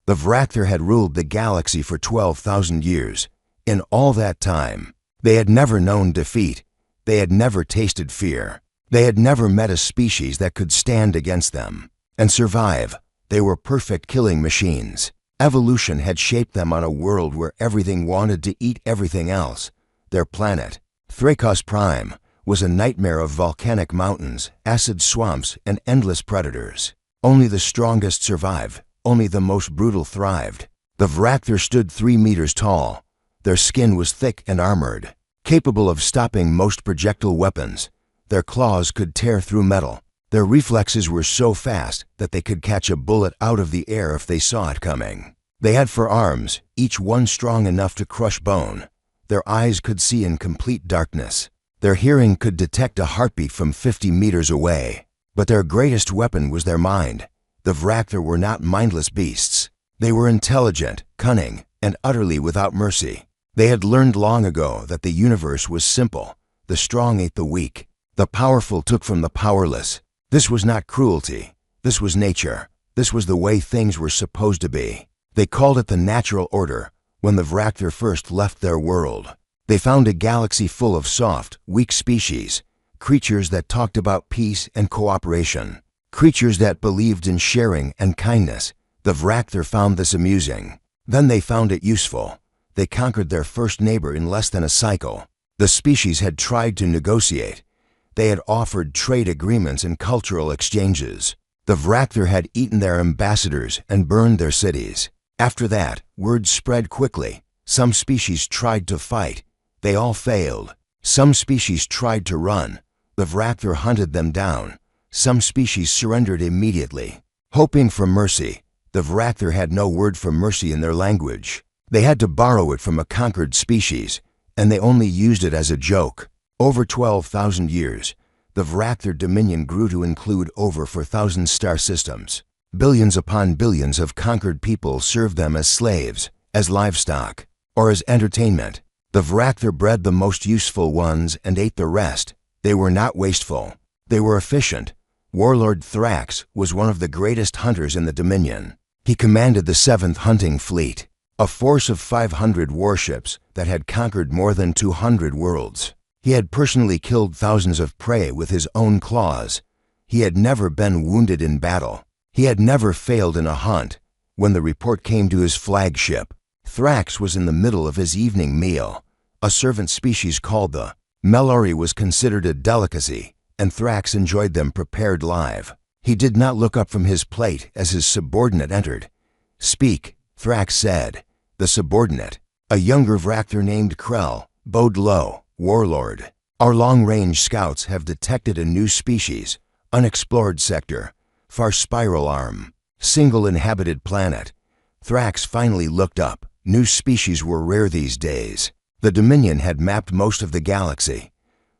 The Vrakthar had ruled the galaxy for 12,000 years. In all that time, they had never known defeat. They had never tasted fear. They had never met a species that could stand against them and survive. They were perfect killing machines. Evolution had shaped them on a world where everything wanted to eat everything else. Their planet, Thrakos Prime, was a nightmare of volcanic mountains, acid swamps, and endless predators. Only the strongest survived. Only the most brutal thrived. The Vrakthar stood 3 meters tall. Their skin was thick and armored, capable of stopping most projectile weapons. Their claws could tear through metal. Their reflexes were so fast that they could catch a bullet out of the air if they saw it coming. They had 4 arms, each one strong enough to crush bone. Their eyes could see in complete darkness. Their hearing could detect a heartbeat from 50 meters away. But their greatest weapon was their mind. The Vrakthar were not mindless beasts. They were intelligent, cunning, and utterly without mercy. They had learned long ago that the universe was simple. The strong ate the weak. The powerful took from the powerless. This was not cruelty. This was nature. This was the way things were supposed to be. They called it the natural order. When the Vrakthar first left their world, they found a galaxy full of soft, weak species, creatures that talked about peace and cooperation, creatures that believed in sharing and kindness. The Vrakthar found this amusing. Then they found it useful. They conquered their first neighbor in less than a cycle. The species had tried to negotiate. They had offered trade agreements and cultural exchanges. The Vrakthar had eaten their ambassadors and burned their cities. After that, word spread quickly. Some species tried to fight. They all failed. Some species tried to run. The Vrakthar hunted them down. Some species surrendered immediately, hoping for mercy. The Vrakthar had no word for mercy in their language. They had to borrow it from a conquered species, and they only used it as a joke. Over 12,000 years, the Vrakthar dominion grew to include over 4,000 star systems. Billions upon billions of conquered people served them as slaves, as livestock, or as entertainment. The Vrakthar bred the most useful ones and ate the rest. They were not wasteful. They were efficient. Warlord Thrax was one of the greatest hunters in the Dominion. He commanded the 7th Hunting Fleet, a force of 500 warships that had conquered more than 200 worlds. He had personally killed thousands of prey with his own claws. He had never been wounded in battle. He had never failed in a hunt. When the report came to his flagship, Thrax was in the middle of his evening meal. A servant species called the Melori was considered a delicacy, and Thrax enjoyed them prepared live. He did not look up from his plate as his subordinate entered. "Speak," Thrax said. The subordinate, a younger Vrakthar named Krell, bowed low. "Warlord, our long-range scouts have detected a new species, unexplored sector, far spiral arm, single inhabited planet." Thrax finally looked up. New species were rare these days. The Dominion had mapped most of the galaxy.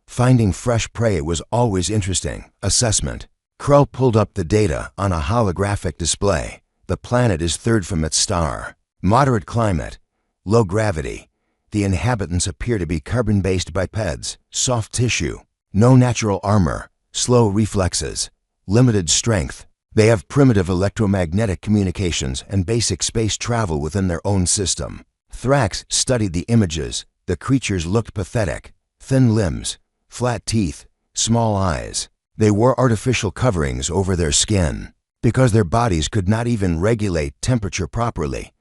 Finding fresh prey was always interesting. Assessment. Krell pulled up the data on a holographic display. The planet is 3rd from its star. Moderate climate, low gravity. The inhabitants appear to be carbon-based bipeds, soft tissue, no natural armor, slow reflexes, limited strength. They have primitive electromagnetic communications and basic space travel within their own system. Thrax studied the images. The creatures looked pathetic. Thin limbs, flat teeth, small eyes. They wore artificial coverings over their skin because their bodies could not even regulate temperature properly.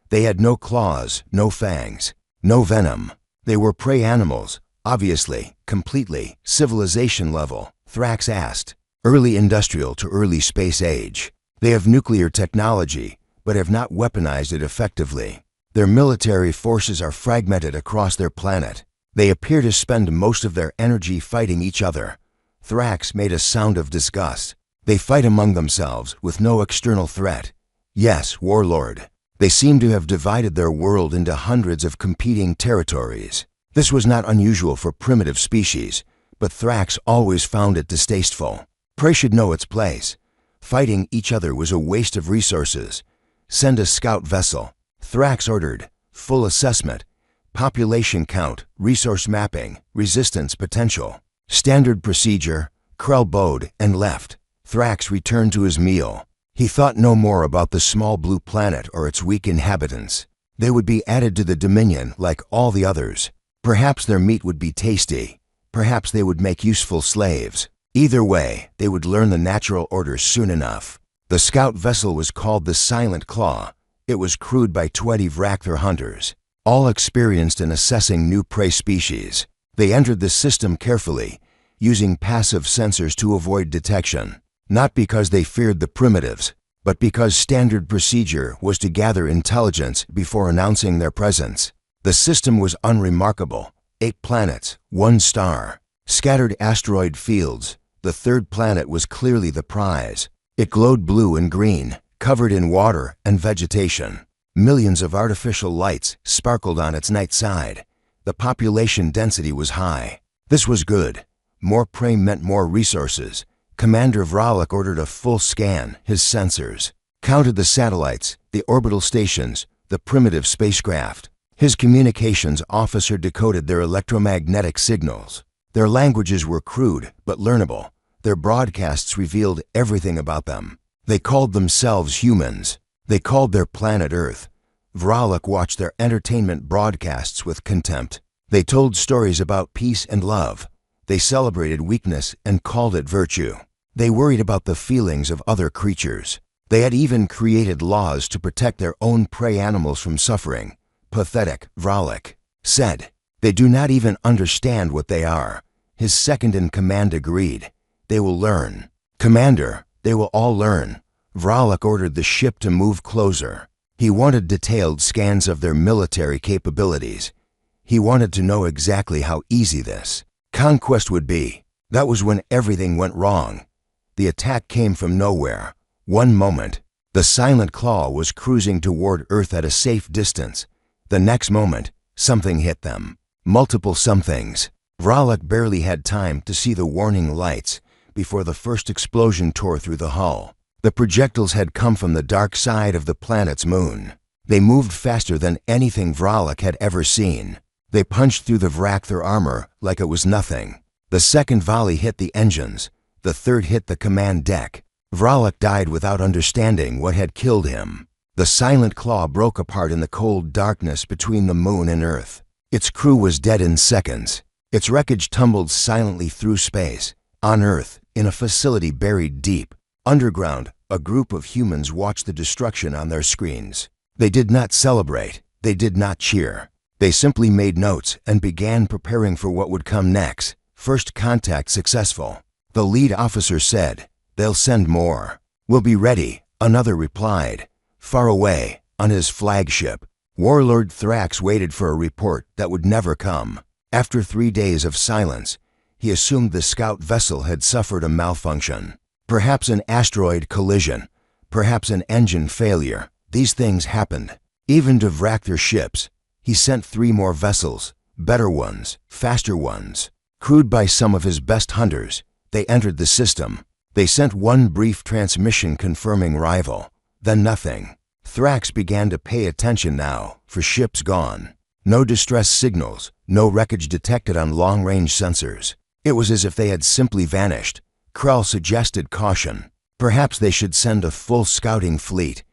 They had no claws, no fangs, no venom. They were prey animals, obviously, completely, civilization level. Thrax asked. Early industrial to early space age. They have nuclear technology, but have not weaponized it effectively. Their military forces are fragmented across their planet. They appear to spend most of their energy fighting each other. Thrax made a sound of disgust. They fight among themselves with no external threat. Yes, Warlord. They seem to have divided their world into hundreds of competing territories. This was not unusual for primitive species, but Thrax always found it distasteful. Prey should know its place. Fighting each other was a waste of resources. Send a scout vessel. Thrax ordered. Full assessment. Population count, resource mapping, resistance potential. Standard procedure. Krell bowed and left. Thrax returned to his meal. He thought no more about the small blue planet or its weak inhabitants. They would be added to the Dominion like all the others. Perhaps their meat would be tasty. Perhaps they would make useful slaves. Either way, they would learn the natural order soon enough. The scout vessel was called the Silent Claw. It was crewed by 20 Vrakther hunters, all experienced in assessing new prey species. They entered the system carefully, using passive sensors to avoid detection, not because they feared the primitives, but because standard procedure was to gather intelligence before announcing their presence. The system was unremarkable. 8 planets, 1 star, scattered asteroid fields. The third planet was clearly the prize. It glowed blue and green, covered in water and vegetation. Millions of artificial lights sparkled on its night side. The population density was high. This was good. More prey meant more resources. Commander Vralik ordered a full scan, his sensors, counted the satellites, the orbital stations, the primitive spacecraft. His communications officer decoded their electromagnetic signals. Their languages were crude but learnable. Their broadcasts revealed everything about them. They called themselves humans. They called their planet Earth. Vralik watched their entertainment broadcasts with contempt. They told stories about peace and love. They celebrated weakness and called it virtue. They worried about the feelings of other creatures. They had even created laws to protect their own prey animals from suffering. Pathetic, Vralik said. They do not even understand what they are. His second-in-command agreed. They will learn. Commander, they will all learn. Vralik ordered the ship to move closer. He wanted detailed scans of their military capabilities. He wanted to know exactly how easy this conquest would be. That was when everything went wrong. The attack came from nowhere. One moment, the Silent Claw was cruising toward Earth at a safe distance. The next moment, something hit them. Multiple somethings. Vralik barely had time to see the warning lights before the first explosion tore through the hull. The projectiles had come from the dark side of the planet's moon. They moved faster than anything Vralik had ever seen. They punched through the Vrakther armor like it was nothing. The second volley hit the engines. The third hit the command deck. Vralik died without understanding what had killed him. The Silent Claw broke apart in the cold darkness between the moon and Earth. Its crew was dead in seconds. Its wreckage tumbled silently through space. On Earth, in a facility buried deep underground, a group of humans watched the destruction on their screens. They did not celebrate. They did not cheer. They simply made notes and began preparing for what would come next. First contact successful. The lead officer said, "They'll send more. We'll be ready," another replied. Far away, on his flagship, Warlord Thrax waited for a report that would never come. After 3 days of silence, he assumed the scout vessel had suffered a malfunction. Perhaps an asteroid collision, perhaps an engine failure. These things happened. Even to Vrakther ships, he sent 3 more vessels, better ones, faster ones. Crewed by some of his best hunters, they entered the system. They sent 1 brief transmission confirming arrival, then nothing. Thrax began to pay attention now, for ships gone. No distress signals, no wreckage detected on long-range sensors. It was as if they had simply vanished. Krell suggested caution. Perhaps they should send a full scouting fleet.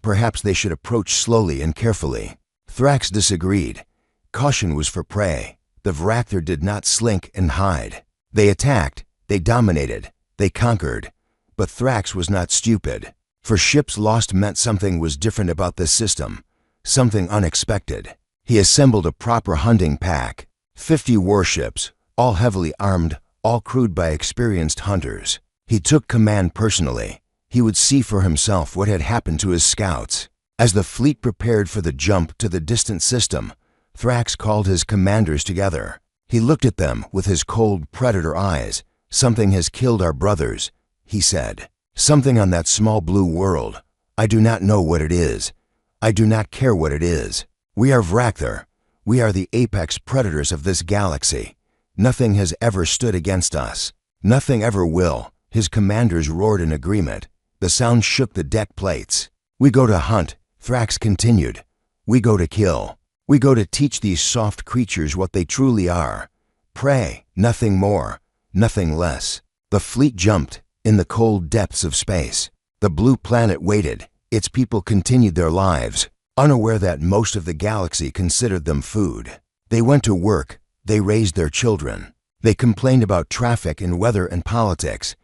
Perhaps they should approach slowly and carefully. Thrax disagreed. Caution was for prey. The Vrakther did not slink and hide. They attacked, they dominated, they conquered. But Thrax was not stupid. For ships lost meant something was different about this system, something unexpected. He assembled a proper hunting pack, 50 warships, all heavily armed, all crewed by experienced hunters. He took command personally. He would see for himself what had happened to his scouts. As the fleet prepared for the jump to the distant system, Thrax called his commanders together. He looked at them with his cold predator eyes. "Something has killed our brothers," he said. "Something on that small blue world. I do not know what it is. I do not care what it is. We are Vrakther. We are the apex predators of this galaxy. Nothing has ever stood against us. Nothing ever will." His commanders roared in agreement. The sound shook the deck plates. "We go to hunt," Thrax continued. "We go to kill. We go to teach these soft creatures what they truly are. Prey, nothing more, nothing less." The fleet jumped in the cold depths of space. The blue planet waited. Its people continued their lives, unaware that most of the galaxy considered them food. They went to work. They raised their children. They complained about traffic and weather and politics,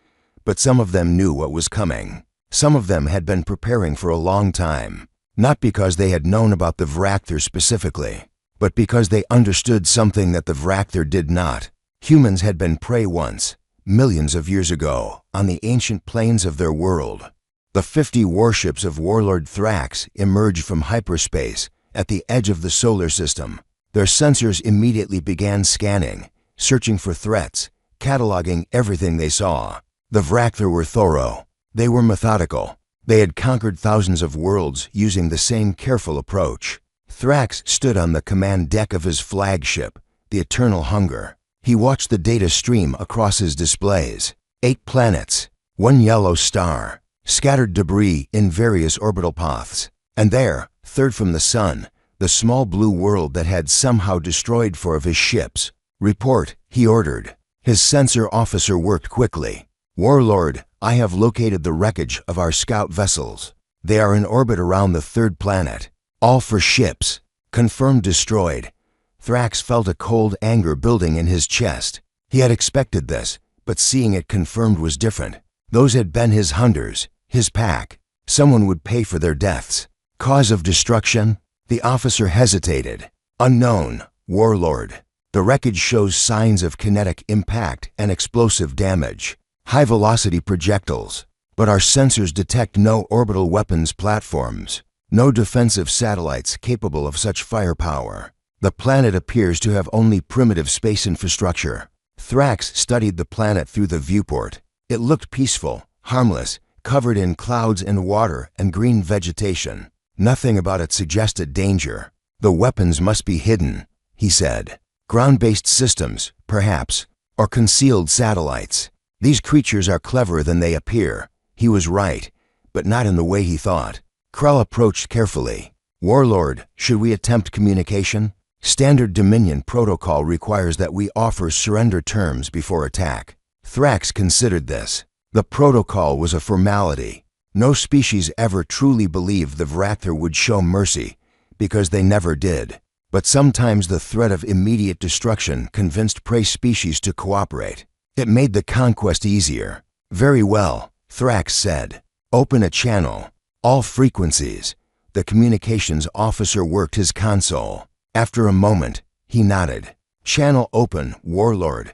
but some of them knew what was coming. Some of them had been preparing for a long time, not because they had known about the Vrakthur specifically, but because they understood something that the Vrakthur did not. Humans had been prey once, millions of years ago, on the ancient plains of their world. The 50 warships of Warlord Thrax emerged from hyperspace at the edge of the solar system. Their sensors immediately began scanning, searching for threats, cataloging everything they saw. The Vrakthur were thorough. They were methodical. They had conquered thousands of worlds using the same careful approach. Thrax stood on the command deck of his flagship, the Eternal Hunger. He watched the data stream across his displays. 8 planets, 1 yellow star, scattered debris in various orbital paths. And there, third from the sun, the small blue world that had somehow destroyed 4 of his ships. "Report," he ordered. His sensor officer worked quickly. "Warlord, I have located the wreckage of our scout vessels. They are in orbit around the 3rd planet. All 4 ships. Confirmed destroyed." Thrax felt a cold anger building in his chest. He had expected this, but seeing it confirmed was different. Those had been his hunters, his pack. Someone would pay for their deaths. Cause of destruction? The officer hesitated. "Unknown, Warlord. The wreckage shows signs of kinetic impact and explosive damage. High-velocity projectiles. But our sensors detect no orbital weapons platforms. No defensive satellites capable of such firepower. The planet appears to have only primitive space infrastructure." Thrax studied the planet through the viewport. It looked peaceful, harmless, covered in clouds and water and green vegetation. Nothing about it suggested danger. "The weapons must be hidden," he said. "Ground-based systems, perhaps, or concealed satellites. These creatures are cleverer than they appear." He was right, but not in the way he thought. Krell approached carefully. "Warlord, should we attempt communication? Standard Dominion protocol requires that we offer surrender terms before attack." Thrax considered this. The protocol was a formality. No species ever truly believed the Vrakthur would show mercy, because they never did. But sometimes the threat of immediate destruction convinced prey species to cooperate. It made the conquest easier. "Very well," Thrax said. "Open a channel. All frequencies." The communications officer worked his console. After a moment, he nodded. "Channel open, Warlord."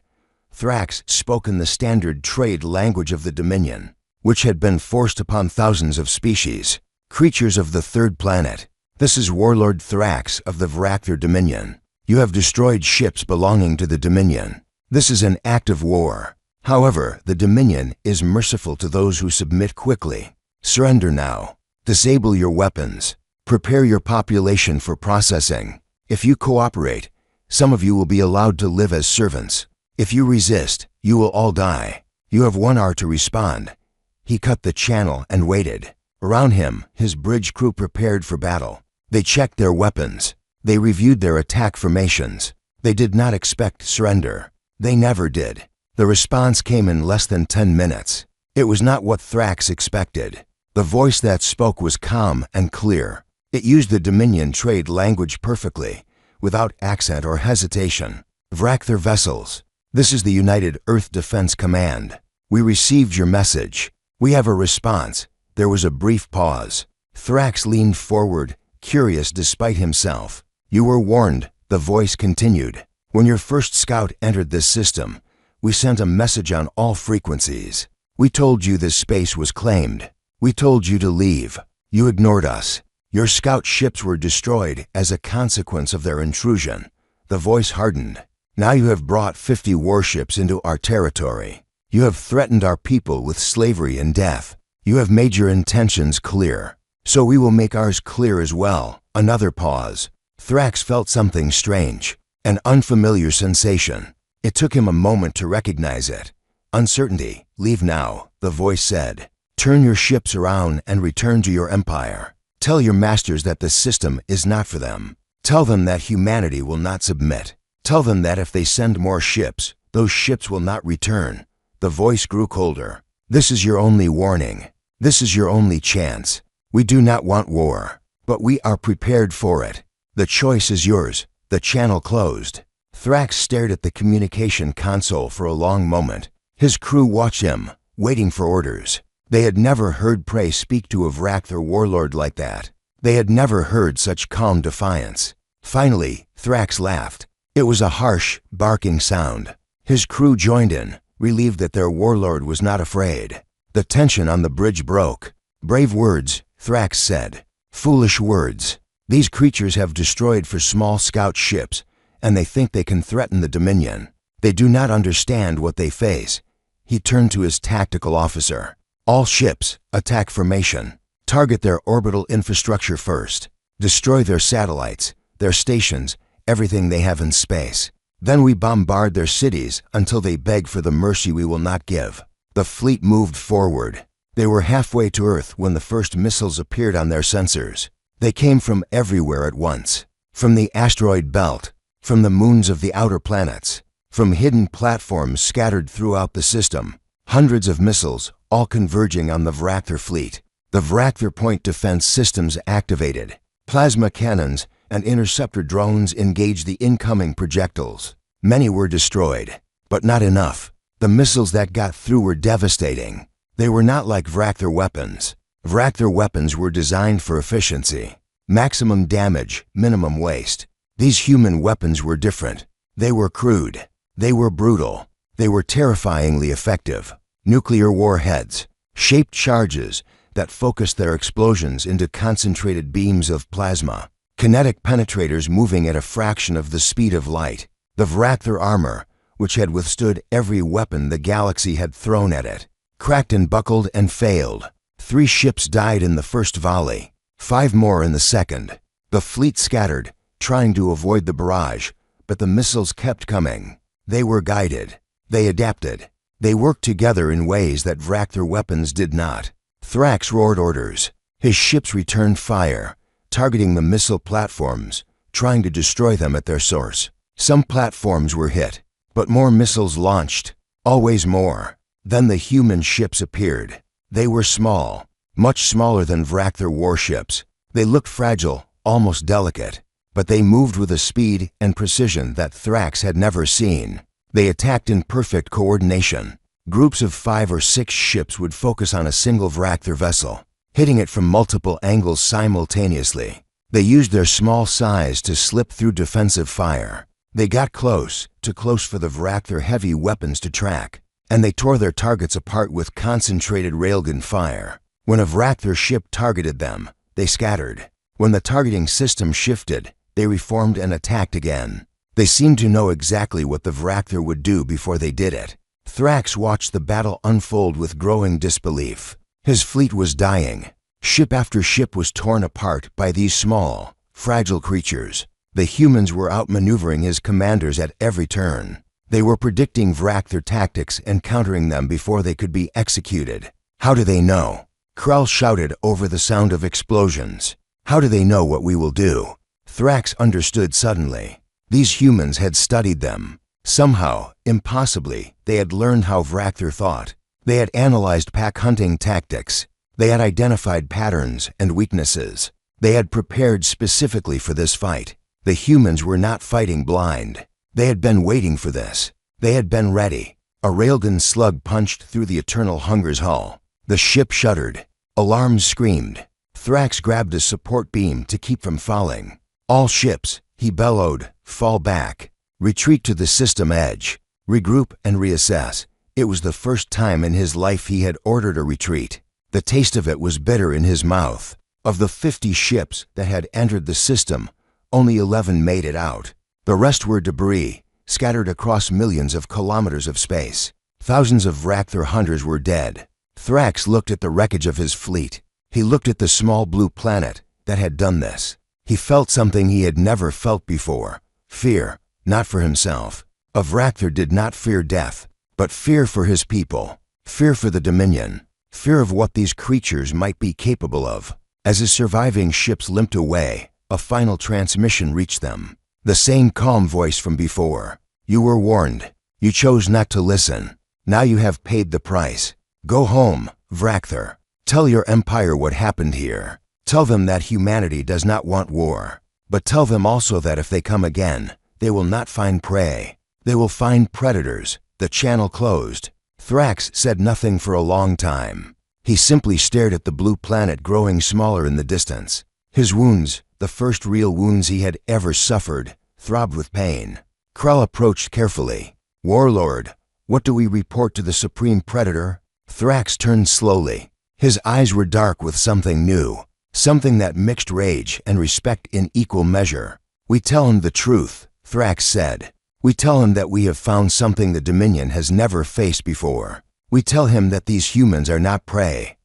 Thrax spoke in the standard trade language of the Dominion, which had been forced upon thousands of species. "Creatures of the 3rd planet. This is Warlord Thrax of the Vrakthur Dominion. You have destroyed ships belonging to the Dominion. This is an act of war. However, the Dominion is merciful to those who submit quickly. Surrender now. Disable your weapons. Prepare your population for processing. If you cooperate, some of you will be allowed to live as servants. If you resist, you will all die. You have 1 hour to respond." He cut the channel and waited. Around him, his bridge crew prepared for battle. They checked their weapons. They reviewed their attack formations. They did not expect surrender. They never did. The response came in less than 10 minutes. It was not what Thrax expected. The voice that spoke was calm and clear. It used the Dominion trade language perfectly, without accent or hesitation. "Vrakthur vessels, this is the United Earth Defense Command. We received your message. We have a response." There was a brief pause. Thrax leaned forward, curious despite himself. "You were warned," the voice continued. "When your first scout entered this system, we sent a message on all frequencies. We told you this space was claimed. We told you to leave. You ignored us. Your scout ships were destroyed as a consequence of their intrusion." The voice hardened. "Now you have brought 50 warships into our territory. You have threatened our people with slavery and death. You have made your intentions clear. So we will make ours clear as well." Another pause. Thrax felt something strange, an unfamiliar sensation. It took him a moment to recognize it. "Uncertainty. Leave now," the voice said. "Turn your ships around and return to your empire. Tell your masters that the system is not for them. Tell them that humanity will not submit. Tell them that if they send more ships, those ships will not return." The voice grew colder. "This is your only warning. This is your only chance. We do not want war, but we are prepared for it. The choice is yours." The channel closed. Thrax stared at the communication console for a long moment. His crew watched him, waiting for orders. They had never heard Prey speak to a Vrakther warlord like that. They had never heard such calm defiance. Finally, Thrax laughed. It was a harsh, barking sound. His crew joined in, relieved that their warlord was not afraid. The tension on the bridge broke. "Brave words," Thrax said. "Foolish words. These creatures have destroyed for small scout ships, and they think they can threaten the Dominion. They do not understand what they face." He turned to his tactical officer. "All ships, attack formation. Target their orbital infrastructure first. Destroy their satellites, their stations, everything they have in space. Then we bombard their cities until they beg for the mercy we will not give." The fleet moved forward. They were halfway to Earth when the first missiles appeared on their sensors. They came from everywhere at once. From the asteroid belt, from the moons of the outer planets, from hidden platforms scattered throughout the system. Hundreds of missiles, all converging on the Vrakther fleet. The Vrakther point defense systems activated. Plasma cannons and interceptor drones engaged the incoming projectiles. Many were destroyed, but not enough. The missiles that got through were devastating. They were not like Vrakther weapons. Vrakther weapons were designed for efficiency. Maximum damage, minimum waste. These human weapons were different. They were crude. They were brutal. They were terrifyingly effective. Nuclear warheads, shaped charges that focused their explosions into concentrated beams of plasma. Kinetic penetrators moving at a fraction of the speed of light. The Vrakther armor, which had withstood every weapon the galaxy had thrown at it, cracked and buckled and failed. 3 ships died in the first volley, 5 more in the second. The fleet scattered, trying to avoid the barrage, but the missiles kept coming. They were guided. They adapted. They worked together in ways that Vrakther weapons did not. Thrax roared orders. His ships returned fire, targeting the missile platforms, trying to destroy them at their source. Some platforms were hit, but more missiles launched. Always more. Then the human ships appeared. They were small, much smaller than Vrakther warships. They looked fragile, almost delicate, but they moved with a speed and precision that Thrax had never seen. They attacked in perfect coordination. Groups of 5 or 6 ships would focus on a single Vrakther vessel, hitting it from multiple angles simultaneously. They used their small size to slip through defensive fire. They got close, too close for the Vrakther heavy weapons to track, and they tore their targets apart with concentrated railgun fire. When a Vrakther ship targeted them, they scattered. When the targeting system shifted, they reformed and attacked again. They seemed to know exactly what the Vrakther would do before they did it. Thrax watched the battle unfold with growing disbelief. His fleet was dying. Ship after ship was torn apart by these small, fragile creatures. The humans were outmaneuvering his commanders at every turn. They were predicting Vrakther tactics and countering them before they could be executed. "How do they know?" Krell shouted over the sound of explosions. "How do they know what we will do?" Thrax understood suddenly. These humans had studied them. Somehow, impossibly, they had learned how Vrakther thought. They had analyzed pack hunting tactics. They had identified patterns and weaknesses. They had prepared specifically for this fight. The humans were not fighting blind. They had been waiting for this. They had been ready. A railgun slug punched through the Eternal Hunger's hull. The ship shuddered. Alarms screamed. Thrax grabbed a support beam to keep from falling. "All ships," he bellowed, "fall back. Retreat to the system edge. Regroup and reassess." It was the first time in his life he had ordered a retreat. The taste of it was bitter in his mouth. Of the 50 ships that had entered the system, only 11 made it out. The rest were debris, scattered across millions of kilometers of space. Thousands of Vrakther hunters were dead. Thrax looked at the wreckage of his fleet. He looked at the small blue planet that had done this. He felt something he had never felt before. Fear, not for himself. A Vrakther did not fear death, but fear for his people. Fear for the Dominion. Fear of what these creatures might be capable of. As his surviving ships limped away, a final transmission reached them. The same calm voice from before. "You were warned. You chose not to listen. Now you have paid the price. Go home, Vrakther." Tell your empire what happened here. Tell them that humanity does not want war. But tell them also that if they come again, they will not find prey. They will find predators." The channel closed. Thrax said nothing for a long time. He simply stared at the blue planet growing smaller in the distance. His wounds, the first real wounds he had ever suffered, throbbed with pain. Krell approached carefully. "Warlord, what do we report to the Supreme Predator?" Thrax turned slowly. His eyes were dark with something new, something that mixed rage and respect in equal measure. "We tell him the truth," Thrax said. "We tell him that we have found something the Dominion has never faced before. We tell him that these humans are not prey."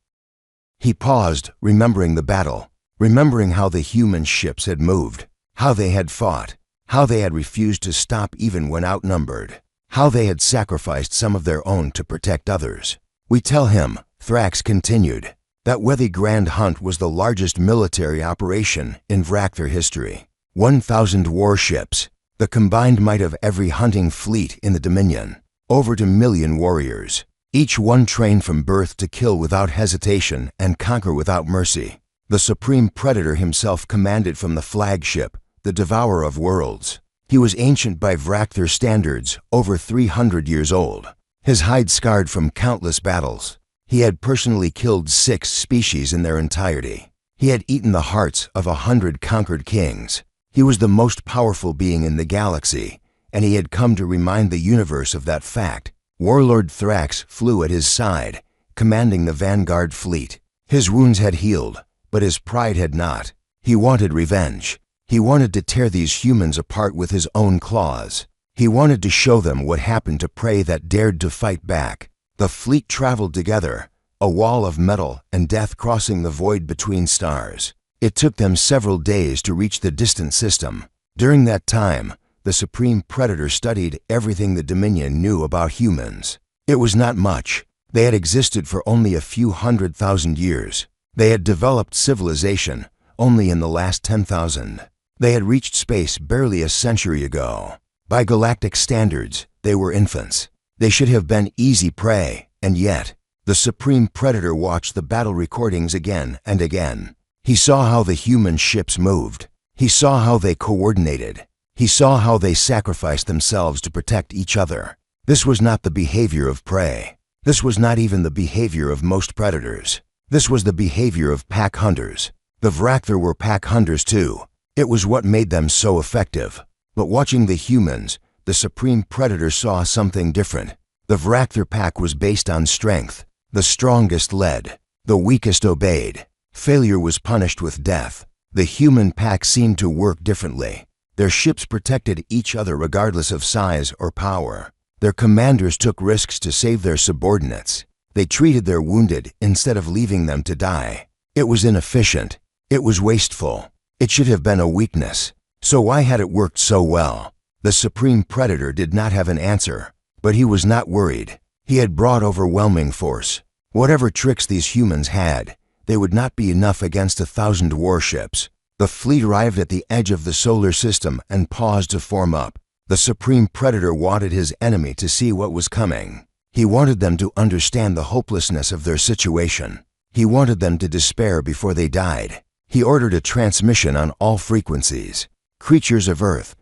He paused, remembering the battle, remembering how the human ships had moved, how they had fought, how they had refused to stop even when outnumbered, how they had sacrificed some of their own to protect others. "We tell him," Thrax continued, "that Wethy Grand Hunt was the largest military operation in Vrakthar history. 1,000 warships, the combined might of every hunting fleet in the Dominion, over 2,000,000 warriors, each one trained from birth to kill without hesitation and conquer without mercy. The Supreme Predator himself commanded from the flagship, the Devourer of Worlds. He was ancient by Vrakthar standards, over 300 years old, his hide scarred from countless battles. He had personally killed 6 species in their entirety. He had eaten the hearts of 100 conquered kings. He was the most powerful being in the galaxy, and he had come to remind the universe of that fact. Warlord Thrax flew at his side, commanding the Vanguard fleet. His wounds had healed, but his pride had not. He wanted revenge. He wanted to tear these humans apart with his own claws. He wanted to show them what happened to prey that dared to fight back. The fleet traveled together, a wall of metal and death crossing the void between stars. It took them several days to reach the distant system. During that time, the Supreme Predator studied everything the Dominion knew about humans. It was not much. They had existed for only a few 100,000 years. They had developed civilization only in the last 10,000. They had reached space barely a century ago. By galactic standards, they were infants. They should have been easy prey, and yet, the Supreme Predator watched the battle recordings again and again. He saw how the human ships moved. He saw how they coordinated. He saw how they sacrificed themselves to protect each other. This was not the behavior of prey. This was not even the behavior of most predators. This was the behavior of pack hunters. The Vrakthar were pack hunters too. It was what made them so effective. But watching the humans, the Supreme Predator saw something different. The Vrakthar pack was based on strength. The strongest led. The weakest obeyed. Failure was punished with death. The human pack seemed to work differently. Their ships protected each other regardless of size or power. Their commanders took risks to save their subordinates. They treated their wounded instead of leaving them to die. It was inefficient. It was wasteful. It should have been a weakness. So why had it worked so well? The Supreme Predator did not have an answer, but he was not worried. He had brought overwhelming force. Whatever tricks these humans had, they would not be enough against 1,000 warships. The fleet arrived at the edge of the solar system and paused to form up. The Supreme Predator wanted his enemy to see what was coming. He wanted them to understand the hopelessness of their situation. He wanted them to despair before they died. He ordered a transmission on all frequencies. "Creatures of Earth,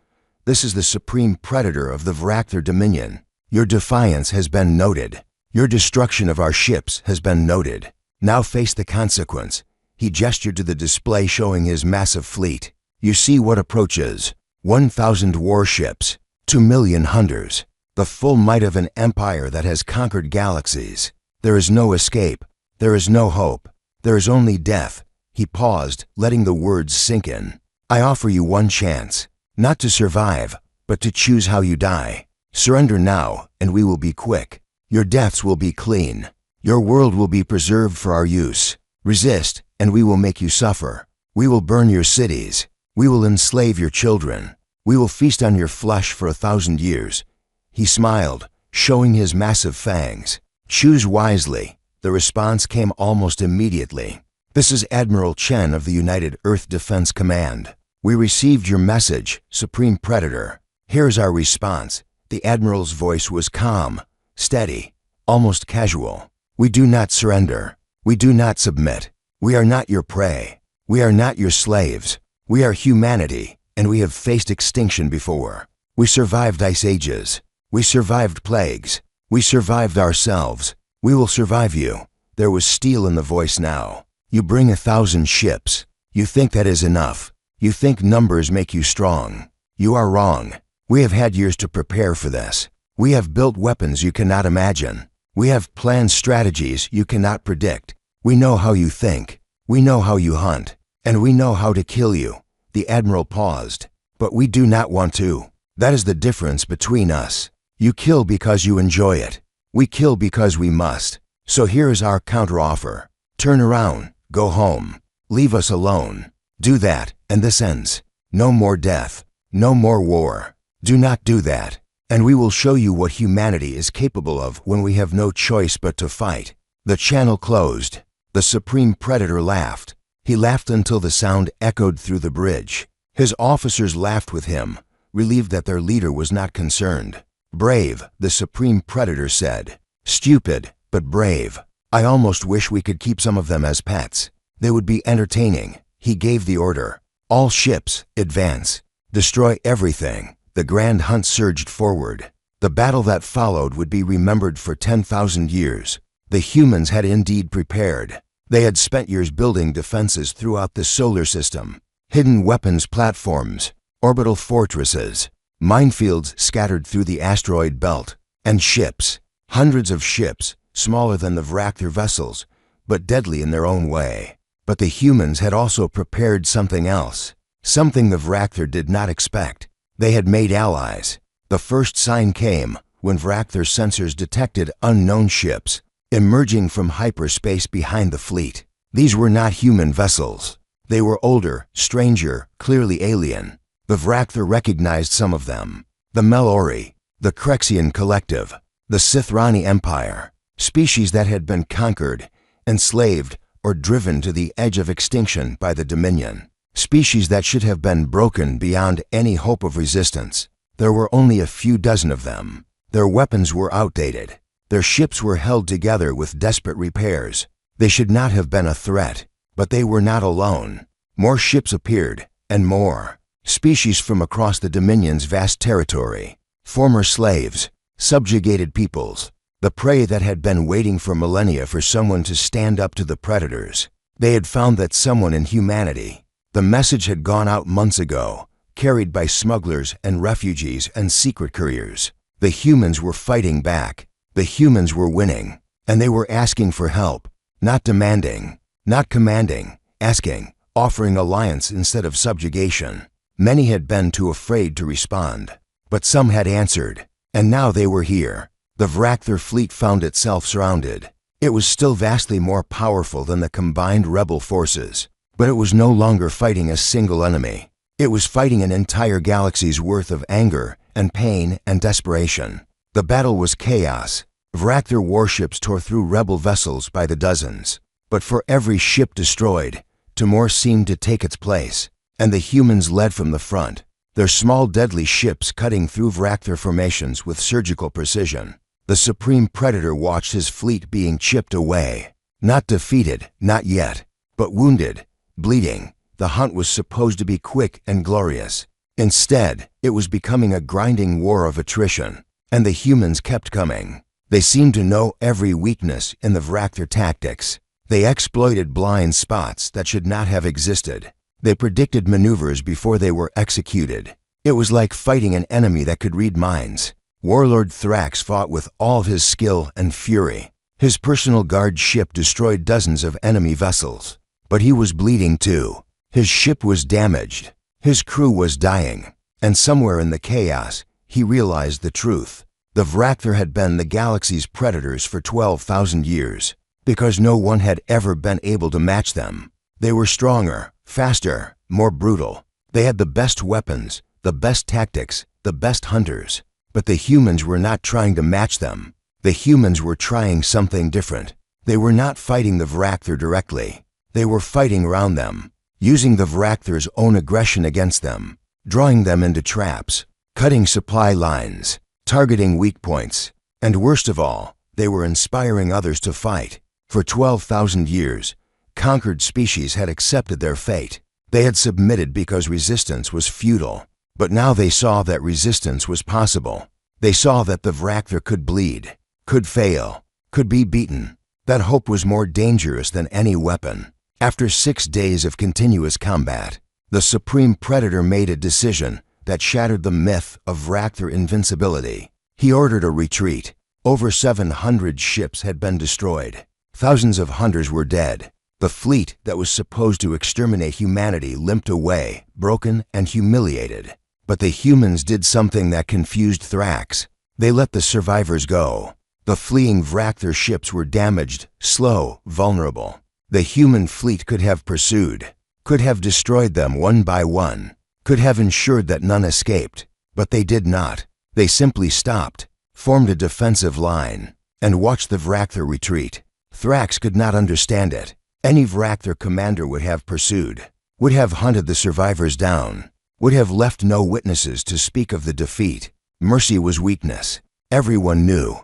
this is the Supreme Predator of the Vrakthar Dominion. Your defiance has been noted. Your destruction of our ships has been noted. Now face the consequence." He gestured to the display showing his massive fleet. "You see what approaches. 1,000 warships, 2,000,000 hunters, the full might of an empire that has conquered galaxies. There is no escape. There is no hope. There is only death." He paused, letting the words sink in. "I offer you one chance, not to survive, but to choose how you die. Surrender now, and we will be quick. Your deaths will be clean. Your world will be preserved for our use. Resist, and we will make you suffer. We will burn your cities. We will enslave your children. We will feast on your flesh for 1,000 years." He smiled, showing his massive fangs. "Choose wisely." The response came almost immediately. "This is Admiral Chen of the United Earth Defense Command. We received your message, Supreme Predator. Here's our response." The Admiral's voice was calm, steady, almost casual. "We do not surrender. We do not submit. We are not your prey. We are not your slaves. We are humanity, and we have faced extinction before. We survived ice ages. We survived plagues. We survived ourselves. We will survive you. There was steel in the voice now. You bring 1,000 ships. You think that is enough. You think numbers make you strong. You are wrong. We have had years to prepare for this. We have built weapons you cannot imagine. We have planned strategies you cannot predict. We know how you think. We know how you hunt. And we know how to kill you. The Admiral paused. But we do not want to. That is the difference between us. You kill because you enjoy it. We kill because we must. So here is our counteroffer. Turn around. Go home. Leave us alone. Do that, and this ends. No more death. No more war. Do not do that. And we will show you what humanity is capable of when we have no choice but to fight. The channel closed. The Supreme Predator laughed. He laughed until the sound echoed through the bridge. His officers laughed with him, relieved that their leader was not concerned. Brave, the Supreme Predator said. Stupid, but brave. I almost wish we could keep some of them as pets. They would be entertaining. He gave the order. All ships, advance. Destroy everything. The grand hunt surged forward. The battle that followed would be remembered for 10,000 years. The humans had indeed prepared. They had spent years building defenses throughout the solar system. Hidden weapons platforms, orbital fortresses, minefields scattered through the asteroid belt, and ships. Hundreds of ships, smaller than the Vrakthir vessels, but deadly in their own way. But the humans had also prepared something else, something the Vrakthir did not expect. They had made allies. The first sign came when Vrakthir sensors detected unknown ships emerging from hyperspace behind the fleet. These were not human vessels. They were older, stranger, clearly alien. The Vrakthir recognized some of them. The Melori, the Krexian Collective, the Sithrani Empire, species that had been conquered, enslaved, or driven to the edge of extinction by the Dominion. Species that should have been broken beyond any hope of resistance. There were only a few dozen of them. Their weapons were outdated. Their ships were held together with desperate repairs. They should not have been a threat, but they were not alone. More ships appeared, and more. Species from across the Dominion's vast territory. Former slaves, subjugated peoples, the prey that had been waiting for millennia for someone to stand up to the predators. They had found that someone in humanity. The message had gone out months ago, carried by smugglers and refugees and secret couriers. The humans were fighting back. The humans were winning, and they were asking for help, not demanding, not commanding, asking, offering alliance instead of subjugation. Many had been too afraid to respond, but some had answered, and now they were here. The Vrakthir fleet found itself surrounded. It was still vastly more powerful than the combined rebel forces, but it was no longer fighting a single enemy. It was fighting an entire galaxy's worth of anger and pain and desperation. The battle was chaos. Vrakthir warships tore through rebel vessels by the dozens. But for every ship destroyed, two more seemed to take its place, and the humans led from the front, their small deadly ships cutting through Vrakthir formations with surgical precision. The Supreme Predator watched his fleet being chipped away. Not defeated, not yet, but wounded, bleeding. The hunt was supposed to be quick and glorious. Instead, it was becoming a grinding war of attrition. And the humans kept coming. They seemed to know every weakness in the Vrakthir tactics. They exploited blind spots that should not have existed. They predicted maneuvers before they were executed. It was like fighting an enemy that could read minds. Warlord Thrax fought with all his skill and fury. His personal guard ship destroyed dozens of enemy vessels. But he was bleeding too. His ship was damaged. His crew was dying. And somewhere in the chaos, he realized the truth. The Vrakthir had been the galaxy's predators for 12,000 years, because no one had ever been able to match them. They were stronger, faster, more brutal. They had the best weapons, the best tactics, the best hunters. But the humans were not trying to match them. The humans were trying something different. They were not fighting the Vrakthir directly. They were fighting around them, using the Vrakthir's own aggression against them, drawing them into traps, cutting supply lines, targeting weak points, and worst of all, they were inspiring others to fight. For 12,000 years, conquered species had accepted their fate. They had submitted because resistance was futile. But now they saw that resistance was possible. They saw that the Vrakthar could bleed, could fail, could be beaten. That hope was more dangerous than any weapon. After 6 days of continuous combat, the Supreme Predator made a decision that shattered the myth of Vrakthar invincibility. He ordered a retreat. Over 700 ships had been destroyed. Thousands of hunters were dead. The fleet that was supposed to exterminate humanity limped away, broken and humiliated. But the humans did something that confused Thrax. They let the survivors go. The fleeing Vrakthar ships were damaged, slow, vulnerable. The human fleet could have pursued, could have destroyed them one by one, could have ensured that none escaped. But they did not. They simply stopped, formed a defensive line, and watched the Vrakthar retreat. Thrax could not understand it. Any Vrakthar commander would have pursued, would have hunted the survivors down, would have left no witnesses to speak of the defeat. Mercy was weakness. Everyone knew.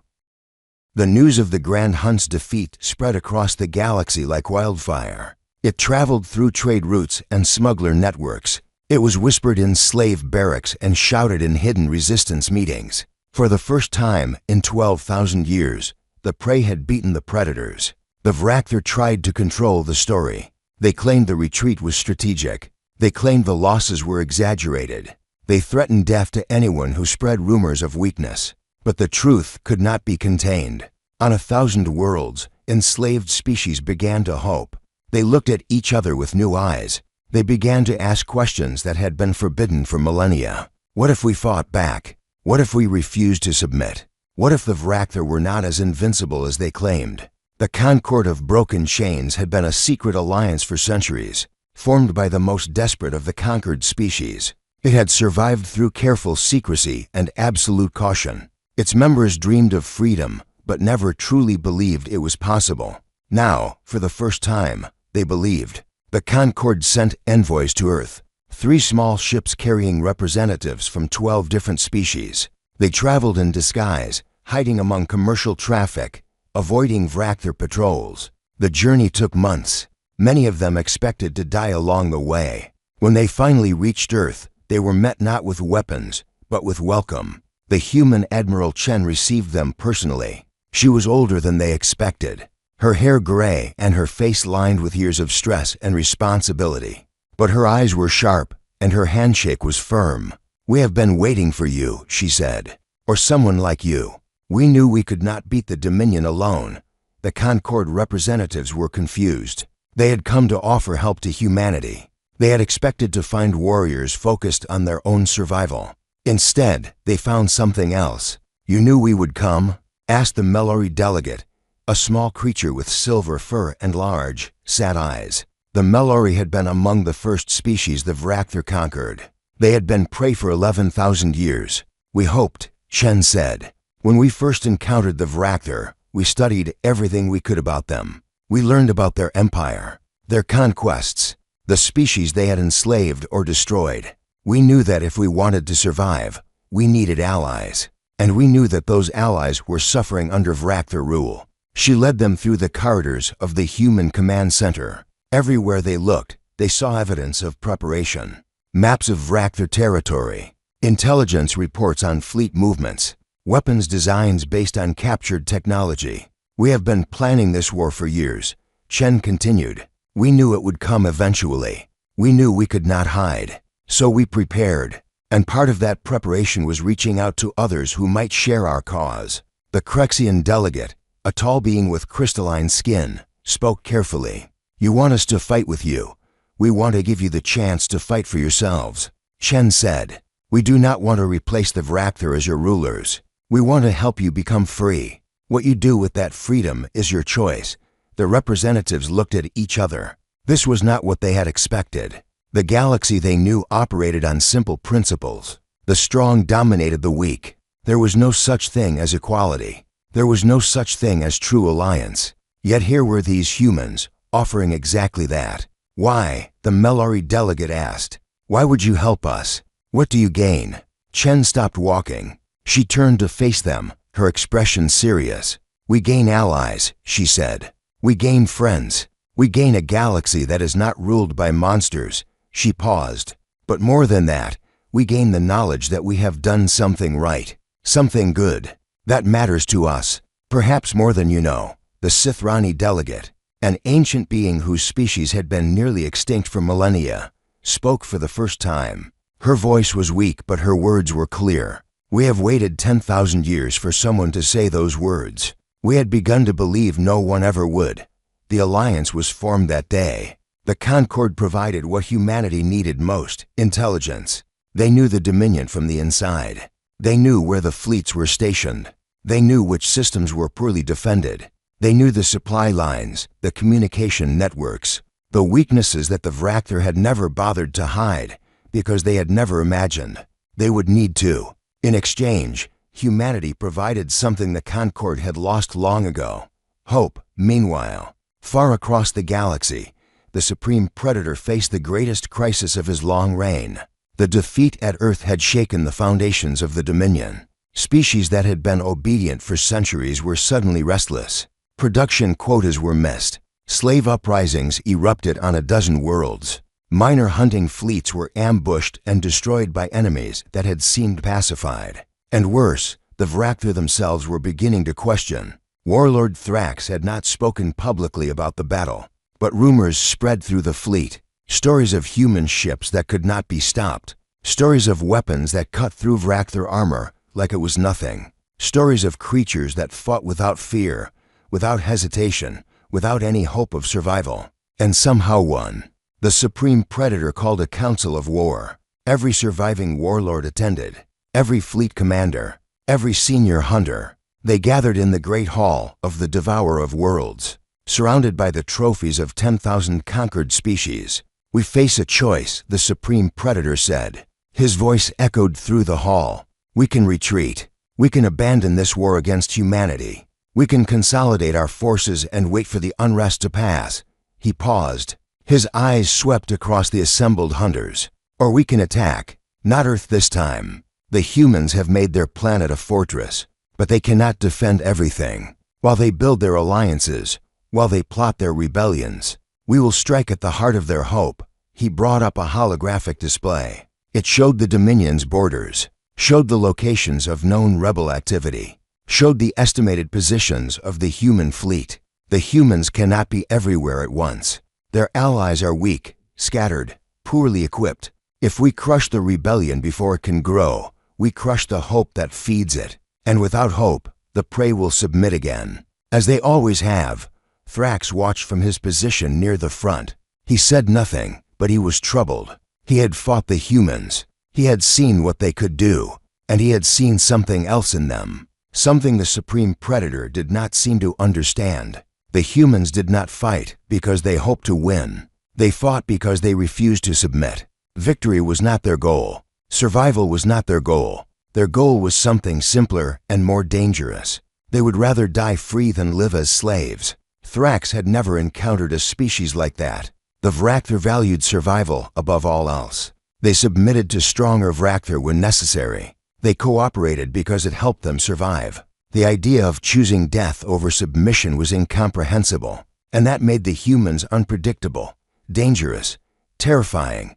The news of the Grand Hunt's defeat spread across the galaxy like wildfire. It traveled through trade routes and smuggler networks. It was whispered in slave barracks and shouted in hidden resistance meetings. For the first time in 12,000 years, the prey had beaten the predators. The Vrakthar tried to control the story. They claimed the retreat was strategic. They claimed the losses were exaggerated. They threatened death to anyone who spread rumors of weakness. But the truth could not be contained. On 1,000 worlds, enslaved species began to hope. They looked at each other with new eyes. They began to ask questions that had been forbidden for millennia. What if we fought back? What if we refused to submit? What if the Vrakthar were not as invincible as they claimed? The Concord of Broken Chains had been a secret alliance for centuries, formed by the most desperate of the conquered species. It had survived through careful secrecy and absolute caution. Its members dreamed of freedom, but never truly believed it was possible. Now, for the first time, they believed. The Concord sent envoys to Earth, 3 small ships carrying representatives from 12 different species. They traveled in disguise, hiding among commercial traffic, avoiding Vrakthar patrols. The journey took months. Many of them expected to die along the way. When they finally reached Earth, they were met not with weapons, but with welcome. The human Admiral Chen received them personally. She was older than they expected, her hair gray and her face lined with years of stress and responsibility. But her eyes were sharp, and her handshake was firm. "We have been waiting for you," she said, "or someone like you. We knew we could not beat the Dominion alone." The Concord representatives were confused. They had come to offer help to humanity. They had expected to find warriors focused on their own survival. Instead, they found something else. "You knew we would come?" asked the Melori delegate, a small creature with silver fur and large, sad eyes. The Melori had been among the first species the Vrakthar conquered. They had been prey for 11,000 years. "We hoped," Chen said. "When we first encountered the Vrakthar, we studied everything we could about them. We learned about their empire, their conquests, the species they had enslaved or destroyed. We knew that if we wanted to survive, we needed allies. And we knew that those allies were suffering under Vrakthar rule." She led them through the corridors of the Human Command Center. Everywhere they looked, they saw evidence of preparation. Maps of Vrakthar territory, intelligence reports on fleet movements, weapons designs based on captured technology. "We have been planning this war for years," Chen continued. "We knew it would come eventually. We knew we could not hide. So we prepared. And part of that preparation was reaching out to others who might share our cause." The Crexian delegate, a tall being with crystalline skin, spoke carefully. "You want us to fight with you. We want to give you the chance to fight for yourselves." Chen said, "We do not want to replace the Vrakthar as your rulers. We want to help you become free. What you do with that freedom is your choice." The representatives looked at each other. This was not what they had expected. The galaxy they knew operated on simple principles. The strong dominated the weak. There was no such thing as equality. There was no such thing as true alliance. Yet here were these humans, offering exactly that. "Why?" the Melori delegate asked. "Why would you help us? What do you gain?" Chen stopped walking. She turned to face them, her expression serious. "We gain allies," she said. We gain friends. We gain a galaxy that is not ruled by monsters." She paused. "But more than that, we gain the knowledge that we have done something right, something good. That matters to us, perhaps more than you know." The Sithrani delegate, an ancient being whose species had been nearly extinct for millennia, spoke for the first time. Her voice was weak, but her words were clear. "We have waited 10,000 years for someone to say those words. We had begun to believe no one ever would. The Alliance was formed that day. The Concord provided what humanity needed most: intelligence. They knew the Dominion from the inside. They knew where the fleets were stationed. They knew which systems were poorly defended. They knew the supply lines, the communication networks, the weaknesses that the Vrakthur had never bothered to hide because they had never imagined they would need to. In exchange, humanity provided something the Concord had lost long ago: hope. Meanwhile, far across the galaxy, the Supreme Predator faced the greatest crisis of his long reign. The defeat at Earth had shaken the foundations of the Dominion. Species that had been obedient for centuries were suddenly restless. Production quotas were missed. Slave uprisings erupted on a dozen worlds. Minor hunting fleets were ambushed and destroyed by enemies that had seemed pacified. And worse, the Vrakthur themselves were beginning to question. Warlord Thrax had not spoken publicly about the battle, but rumors spread through the fleet. Stories of human ships that could not be stopped. Stories of weapons that cut through Vrakthur armor like it was nothing. Stories of creatures that fought without fear, without hesitation, without any hope of survival, and somehow won. The Supreme Predator called a council of war. Every surviving warlord attended, every fleet commander, every senior hunter. They gathered in the Great Hall of the Devourer of Worlds, surrounded by the trophies of 10,000 conquered species. "We face a choice," the Supreme Predator said. His voice echoed through the hall. "We can retreat. We can abandon this war against humanity. We can consolidate our forces and wait for the unrest to pass." He paused. His eyes swept across the assembled hunters. "Or we can attack. Not Earth this time. The humans have made their planet a fortress, but they cannot defend everything. While they build their alliances, while they plot their rebellions, we will strike at the heart of their hope." He brought up a holographic display. It showed the Dominion's borders, showed the locations of known rebel activity, showed the estimated positions of the human fleet. The humans cannot be everywhere at once. Their allies are weak, scattered, poorly equipped. If we crush the rebellion before it can grow, we crush the hope that feeds it. And without hope, the prey will submit again, as they always have. Thrax watched from his position near the front. He said nothing, but he was troubled. He had fought the humans. He had seen what they could do, and he had seen something else in them, something the Supreme Predator did not seem to understand. The humans did not fight because they hoped to win. They fought because they refused to submit. Victory was not their goal. Survival was not their goal. Their goal was something simpler and more dangerous. They would rather die free than live as slaves. Thrax had never encountered a species like that. The Vrakthur valued survival above all else. They submitted to stronger Vrakthur when necessary. They cooperated because it helped them survive. The idea of choosing death over submission was incomprehensible, and that made the humans unpredictable, dangerous, terrifying.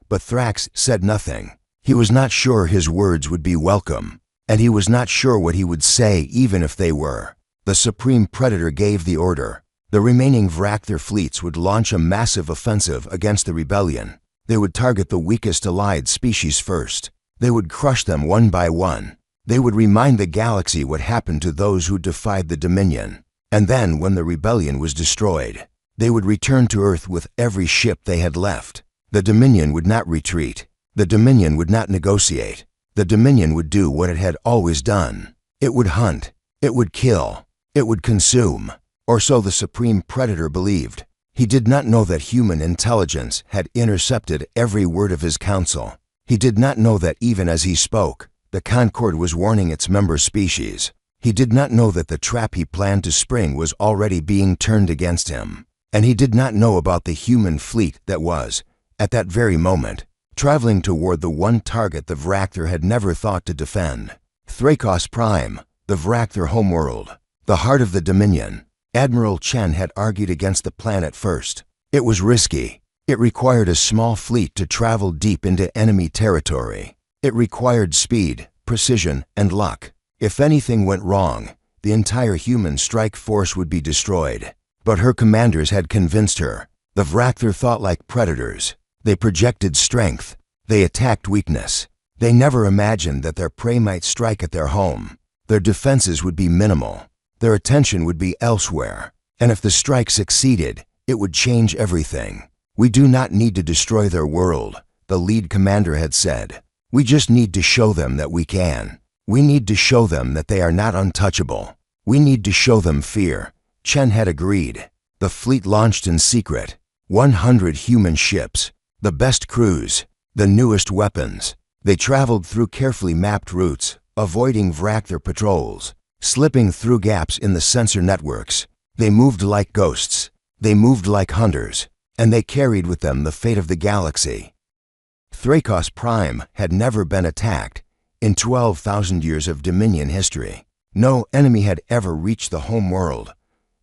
But Thrax said nothing. He was not sure his words would be welcome, and he was not sure what he would say even if they were. The Supreme Predator gave the order. The remaining Vrakthur fleets would launch a massive offensive against the rebellion. They would target the weakest allied species first. They would crush them one by one. They would remind the galaxy what happened to those who defied the Dominion. And then, when the rebellion was destroyed, they would return to Earth with every ship they had left. The Dominion would not retreat. The Dominion would not negotiate. The Dominion would do what it had always done. It would hunt. It would kill. It would consume. Or so the Supreme Predator believed. He did not know that human intelligence had intercepted every word of his counsel. He did not know that even as he spoke, the Concord was warning its member species. He did not know that the trap he planned to spring was already being turned against him. And he did not know about the human fleet that was, at that very moment, traveling toward the one target the Vrakthur had never thought to defend. Thrakos Prime, the Vrakthur homeworld, the heart of the Dominion. Admiral Chen had argued against the plan at first. It was risky. It required a small fleet to travel deep into enemy territory. It required speed, precision, and luck. If anything went wrong, the entire human strike force would be destroyed. But her commanders had convinced her. The Vrakthur thought like predators. They projected strength. They attacked weakness. They never imagined that their prey might strike at their home. Their defenses would be minimal. Their attention would be elsewhere. And if the strike succeeded, it would change everything. "We do not need to destroy their world," the lead commander had said. "We just need to show them that we can. We need to show them that they are not untouchable. We need to show them fear." Chen had agreed. The fleet launched in secret. 100 human ships, the best crews, the newest weapons. They traveled through carefully mapped routes, avoiding Vrakthur patrols, slipping through gaps in the sensor networks. They moved like ghosts. They moved like hunters. And they carried with them the fate of the galaxy. Thrakos Prime had never been attacked in 12,000 years of Dominion history. No enemy had ever reached the home world.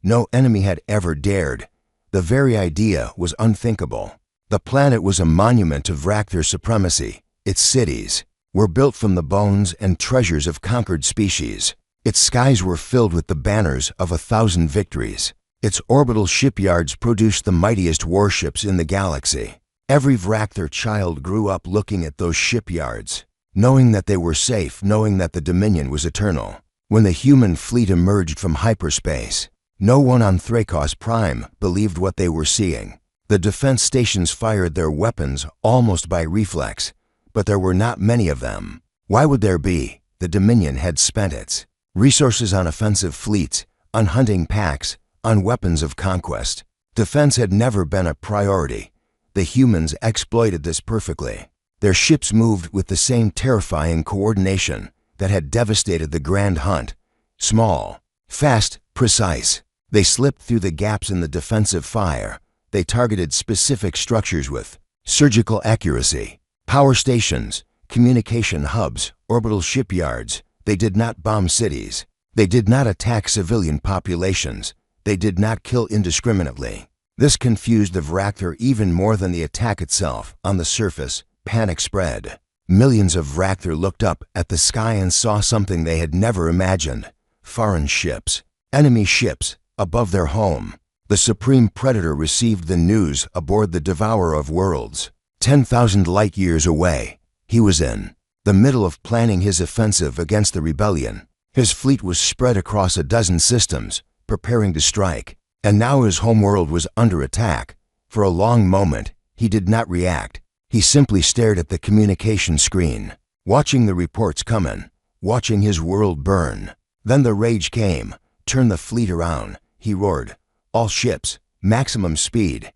No enemy had ever dared. The very idea was unthinkable. The planet was a monument to Vrakthur supremacy. Its cities were built from the bones and treasures of conquered species. Its skies were filled with the banners of 1,000 victories. Its orbital shipyards produced the mightiest warships in the galaxy. Every Vrakthur child grew up looking at those shipyards, knowing that they were safe, knowing that the Dominion was eternal. When the human fleet emerged from hyperspace, no one on Thrakos Prime believed what they were seeing. The defense stations fired their weapons almost by reflex, but there were not many of them. Why would there be? The Dominion had spent its resources on offensive fleets, on hunting packs, on weapons of conquest. Defense had never been a priority. The humans exploited this perfectly. Their ships moved with the same terrifying coordination that had devastated the Grand Hunt. Small, fast, precise. They slipped through the gaps in the defensive fire. They targeted specific structures with surgical accuracy. Power stations, communication hubs, orbital shipyards. They did not bomb cities. They did not attack civilian populations. They did not kill indiscriminately. This confused the Vrakthur even more than the attack itself. On the surface, panic spread. Millions of Vrakthur looked up at the sky and saw something they had never imagined. Foreign ships, enemy ships, above their home. The Supreme Predator received the news aboard the Devourer of Worlds. 10,000 light years away, he was in the middle of planning his offensive against the rebellion. His fleet was spread across a dozen systems, preparing to strike, and now his homeworld was under attack. For a long moment, he did not react. He simply stared at the communication screen, watching the reports come in, watching his world burn. Then the rage came. "Turn the fleet around," he roared. "All ships, maximum speed.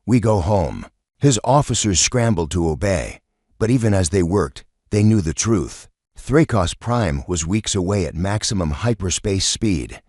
We go home." His officers scrambled to obey, but even as they worked, they knew the truth. Thrakos Prime was weeks away at maximum hyperspace speed.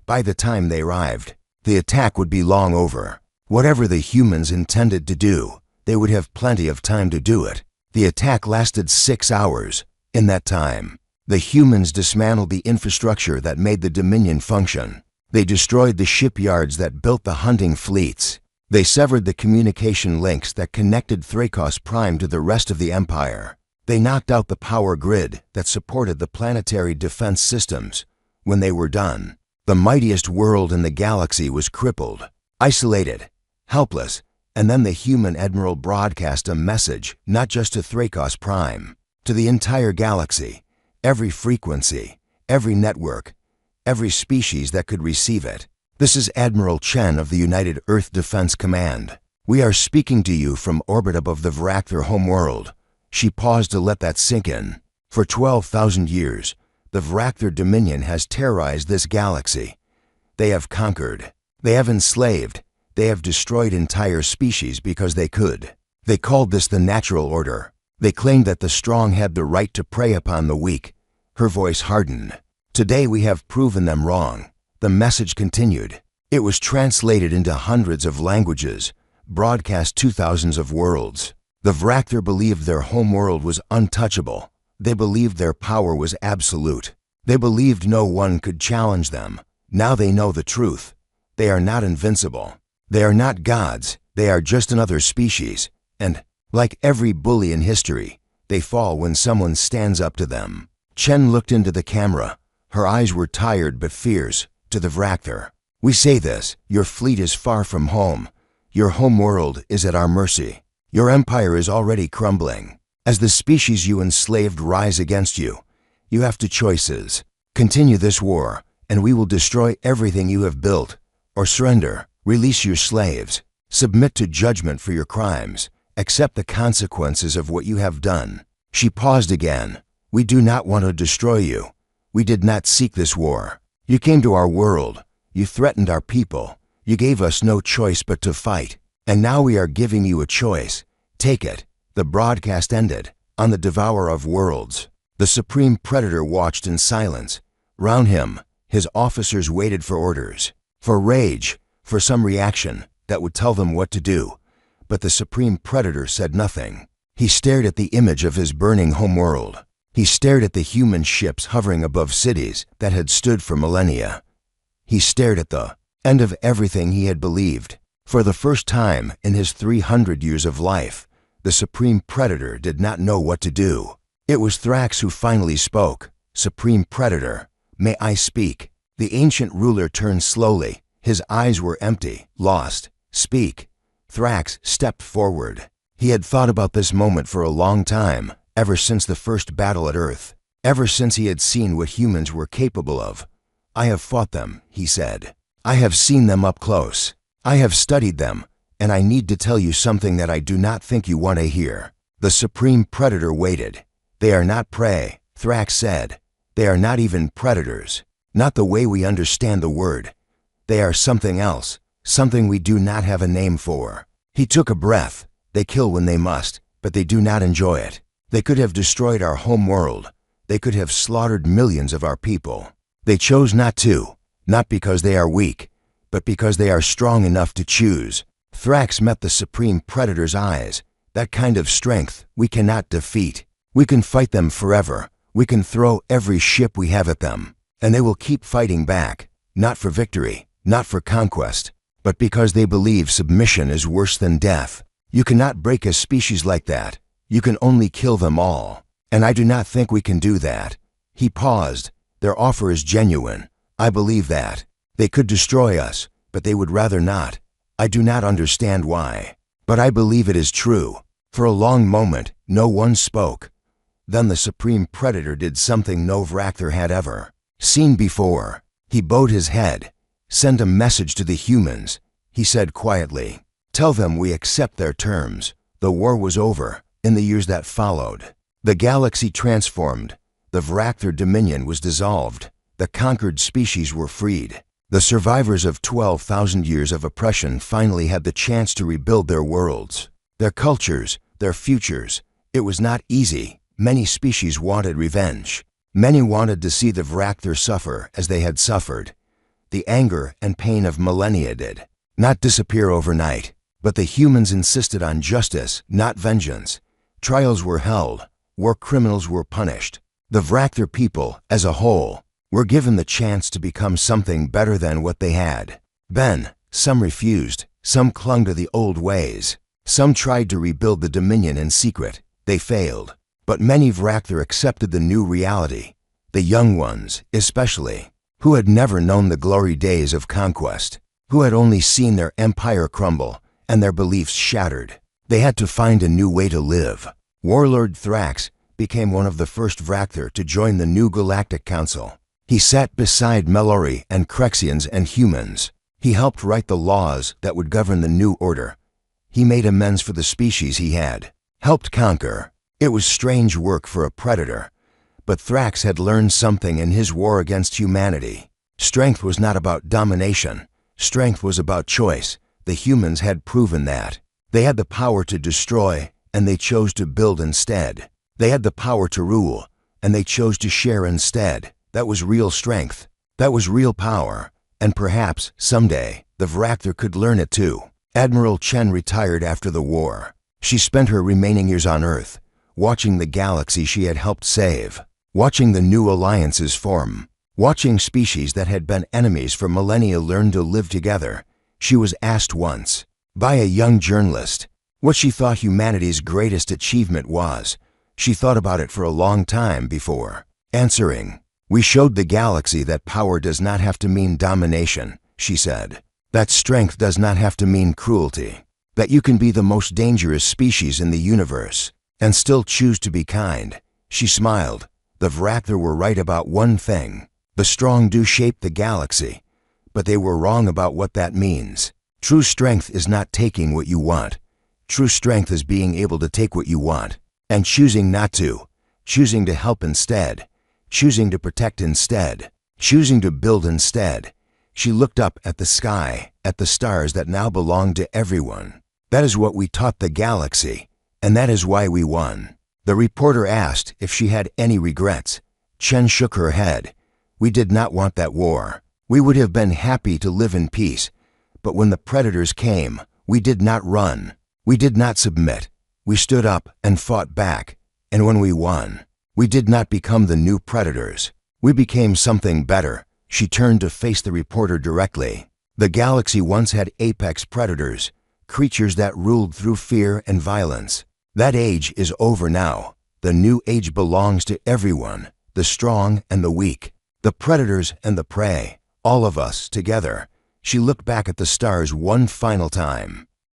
By the time they arrived, the attack would be long over. Whatever the humans intended to do, they would have plenty of time to do it. The attack lasted 6 hours. In that time, the humans dismantled the infrastructure that made the Dominion function. They destroyed the shipyards that built the hunting fleets. They severed the communication links that connected Thrakos Prime to the rest of the Empire. They knocked out the power grid that supported the planetary defense systems. When they were done, the mightiest world in the galaxy was crippled, isolated, helpless, and then the human admiral broadcast a message not just to Thrakos Prime, to the entire galaxy, every frequency, every network, every species that could receive it. "This is Admiral Chen of the United Earth Defense Command. We are speaking to you from orbit above the Vrakthur homeworld." She paused to let that sink in. For 12,000 years, the Vrakthur Dominion has terrorized this galaxy. They have conquered. They have enslaved. They have destroyed entire species because they could. They called this the natural order. They claimed that the strong had the right to prey upon the weak. Her voice hardened. "Today we have proven them wrong." The message continued. It was translated into hundreds of languages, broadcast to thousands of worlds. The Vrakthur believed their homeworld was untouchable. They believed their power was absolute. They believed no one could challenge them. Now they know the truth. They are not invincible. They are not gods. They are just another species. And, like every bully in history, they fall when someone stands up to them. Chen looked into the camera. Her eyes were tired but fierce. To the Vrakthar. We say this, your fleet is far from home. Your home world is at our mercy. Your empire is already crumbling. As the species you enslaved rise against you, you have two choices. Continue this war, and we will destroy everything you have built. Or surrender, release your slaves, submit to judgment for your crimes, accept the consequences of what you have done. She paused again. We do not want to destroy you. We did not seek this war. You came to our world. You threatened our people. You gave us no choice but to fight. And now we are giving you a choice. Take it. The broadcast ended. On the Devourer of Worlds, the Supreme Predator watched in silence. Round him, his officers waited for orders, for rage, for some reaction that would tell them what to do. But the Supreme Predator said nothing. He stared at the image of his burning homeworld. He stared at the human ships hovering above cities that had stood for millennia. He stared at the end of everything he had believed. For the first time in his 300 years of life, the Supreme Predator did not know what to do. It was Thrax who finally spoke. Supreme Predator, may I speak? The ancient ruler turned slowly. His eyes were empty, lost. Speak. Thrax stepped forward. He had thought about this moment for a long time, ever since the first battle at Earth, ever since he had seen what humans were capable of. I have fought them, he said. I have seen them up close. I have studied them, and I need to tell you something that I do not think you want to hear. The Supreme Predator waited. They are not prey, Thrax said. They are not even predators. Not the way we understand the word. They are something else, something we do not have a name for. He took a breath. They kill when they must, but they do not enjoy it. They could have destroyed our home world. They could have slaughtered millions of our people. They chose not to, not because they are weak, but because they are strong enough to choose. Thrax met the Supreme Predator's eyes. That kind of strength we cannot defeat. We can fight them forever. We can throw every ship we have at them, and they will keep fighting back, not for victory, not for conquest, but because they believe submission is worse than death. You cannot break a species like that. You can only kill them all, and I do not think we can do that. He paused. Their offer is genuine. I believe that. They could destroy us, but they would rather not. I do not understand why, but I believe it is true. For a long moment, no one spoke. Then the Supreme Predator did something no Vrakthar had ever seen before. He bowed his head. Send a message to the humans, he said quietly. Tell them we accept their terms. The war was over. In the years that followed, the galaxy transformed. The Vrakthar dominion was dissolved. The conquered species were freed. The survivors of 12,000 years of oppression finally had the chance to rebuild their worlds, their cultures, their futures. It was not easy. Many species wanted revenge. Many wanted to see the Vrakthar suffer as they had suffered. The anger and pain of millennia did not disappear overnight, but the humans insisted on justice, not vengeance. Trials were held. War criminals were punished. The Vrakthar people, as a whole, were given the chance to become something better than what they had been. Some refused. Some clung to the old ways. Some tried to rebuild the dominion in secret. They failed. But many Vrakthar accepted the new reality. The young ones, especially, who had never known the glory days of conquest, who had only seen their empire crumble and their beliefs shattered. They had to find a new way to live. Warlord Thrax became one of the first Vrakthar to join the new Galactic Council. He sat beside Melori and Crexians and humans. He helped write the laws that would govern the new order. He made amends for the species he had helped conquer. It was strange work for a predator, but Thrax had learned something in his war against humanity. Strength was not about domination. Strength was about choice. The humans had proven that. They had the power to destroy, and they chose to build instead. They had the power to rule, and they chose to share instead. That was real strength. That was real power. And perhaps, someday, the Vrakthar could learn it too. Admiral Chen retired after the war. She spent her remaining years on Earth, watching the galaxy she had helped save, watching the new alliances form, Watching species that had been enemies for millennia learn to live together, she was asked once, by a young journalist, what she thought humanity's greatest achievement was. She thought about it for a long time before answering. "We showed the galaxy that power does not have to mean domination," she said. "That strength does not have to mean cruelty. That you can be the most dangerous species in the universe and still choose to be kind." She smiled. The Vrather were right about one thing. The strong do shape the galaxy, but they were wrong about what that means. True strength is not taking what you want. True strength is being able to take what you want and choosing not to, choosing to help instead, choosing to protect instead, choosing to build instead. She looked up at the sky, at the stars that now belonged to everyone. "That is what we taught the galaxy, and that is why we won." The reporter asked if she had any regrets. Chen shook her head. "We did not want that war. We would have been happy to live in peace. But when the predators came, we did not run. We did not submit. We stood up and fought back. And when we won, we did not become the new predators. We became something better." She turned to face the reporter directly. "The galaxy once had apex predators, creatures that ruled through fear and violence. That age is over now. The new age belongs to everyone, the strong and the weak, the predators and the prey, all of us together." She looked back at the stars one final time.